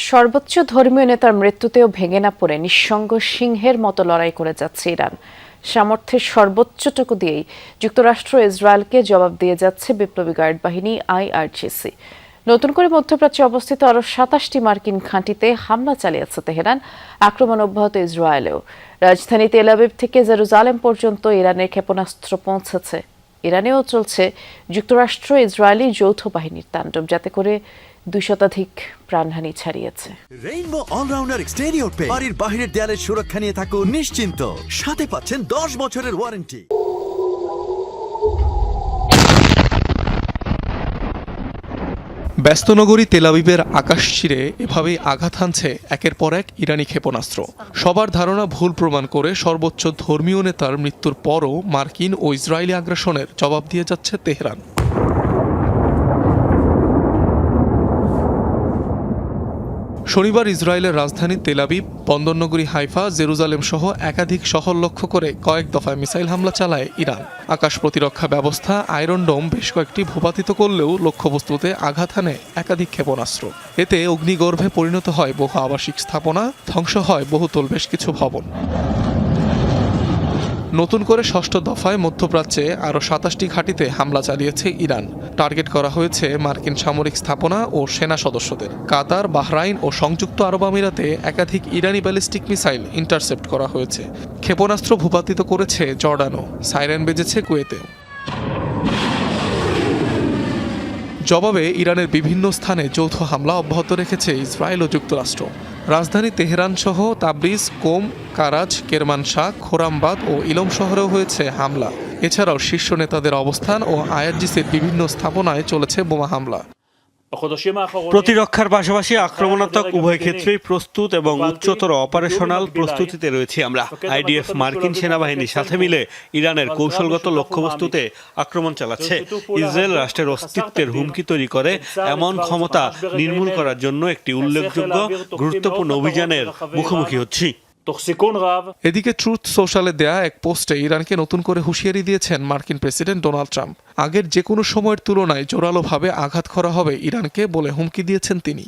সর্বোচ্চ ধর্মীয় নেতার মৃত্যুতেও ভেঙে না পড়ে নিঃসঙ্গ সিংহের মতো লড়াই করে যাচ্ছে ইরান। সামর্থ্যের সর্বোচ্চটুকু দিয়েই যুক্তরাষ্ট্র ইসরায়েলকে জবাব দিয়ে যাচ্ছে বিপ্লবী গার্ড বাহিনী IRGC। নতুন করে মধ্যপ্রাচ্যে অবস্থিত আরও 27টি মার্কিন ঘাঁটিতে হামলা চালিয়েছে তেহরান। আক্রমণ অব্যাহত ইসরায়েলেও। রাজধানী তেল আবিব থেকে জেরুজালেম পর্যন্ত ইরানের ক্ষেপণাস্ত্র পৌঁছেছে। ইরানেও চলছে যুক্তরাষ্ট্র ইসরায়েলি যৌথ বাহিনীর তাণ্ডব, যাতে করে 200 প্রাণহানি ছাড়িয়েছে। রেইনবো অলরাউন্ডার এক্সটেরিয়র পে বাড়ির বাহিরের দেয়ালের সুরক্ষা নিয়ে থাকুন নিশ্চিন্ত। সাথে পাচ্ছেন 10 বছরের ওয়ারেন্টি। ব্যস্ত নগরী তেল আবিবের আকাশ চিরে এভাবেই আঘাত হানছে একের পর এক ইরানি ক্ষেপণাস্ত্র। সবার ধারণা ভুল প্রমাণ করে সর্বোচ্চ ধর্মীয় নেতার মৃত্যুর পরও মার্কিন ও ইসরায়েলি আগ্রাসনের জবাব দিয়ে যাচ্ছে তেহরান। শনিবার ইসরায়েলের রাজধানী তেল আবিব, বন্দরনগরী হাইফা, জেরুজালেম সহ একাধিক শহর লক্ষ্য করে কয়েক দফায় মিসাইল হামলা চালায় ইরান। আকাশ প্রতিরক্ষা ব্যবস্থা আয়রন ডোম বেশ কয়েকটি ভূপাতিত করলেও লক্ষ্যবস্তুতে আঘাত হানে একাধিক ক্ষেপণাস্ত্র। এতে অগ্নিগর্ভে পরিণত হয় বহু আবাসিক স্থাপনা, ধ্বংস হয় বহুতল বেশ কিছু ভবন। নতুন করে ষষ্ঠ দফায় মধ্যপ্রাচ্যে আরও 27টি ঘাঁটিতে হামলা চালিয়েছে ইরান। টার্গেট করা হয়েছে মার্কিন সামরিক স্থাপনা ও সেনা সদস্যদের। কাতার, বাহরাইন ও সংযুক্ত আরব আমিরাতে একাধিক ইরানি ব্যালিস্টিক মিসাইল ইন্টারসেপ্ট করা হয়েছে। ক্ষেপণাস্ত্র ভূপাতিত করেছে জর্ডানও, সাইরেন বেজেছে কুয়েতেও। জবাবে ইরানের বিভিন্ন স্থানে যৌথ হামলা অব্যাহত রেখেছে ইসরায়েল ও যুক্তরাষ্ট্র। রাজধানী তেহরান সহ তাবরিজ, কোম, কারাজ, কেরমানশাহ, খোরামবাদ ও ইলম শহরেও হয়েছে হামলা। এছাড়াও শীর্ষ নেতাদের অবস্থান ও IRGCর বিভিন্ন স্থাপনায় চলেছে বোমা হামলা। প্রতিরক্ষার পাশাপাশি আক্রমণাত্মক উভয় ক্ষেত্রেই প্রস্তুত এবং উচ্চতর অপারেশনাল প্রস্তুতিতে রয়েছি আমরা। IDF মার্কিন সেনাবাহিনীর সাথে মিলে ইরানের কৌশলগত লক্ষ্যবস্তুতে আক্রমণ চালাচ্ছে। ইসরায়েল রাষ্ট্রের অস্তিত্বের হুমকি তৈরি করে এমন ক্ষমতা নির্মূল করার জন্য একটি উল্লেখযোগ্য গুরুত্বপূর্ণ অভিযানের মুখোমুখি হচ্ছি। এদিকে ট্রুথ সোশ্যালে দেয়া এক পোস্টে ইরানকে নতুন করে হুঁশিয়ারি দিয়েছেন মার্কিন প্রেসিডেন্ট ডোনাল্ড ট্রাম্প। আগের যে কোনো সময়ের তুলনায় জোরালোভাবে আঘাত করা হবে ইরানকে বলে হুমকি দিয়েছেন তিনি।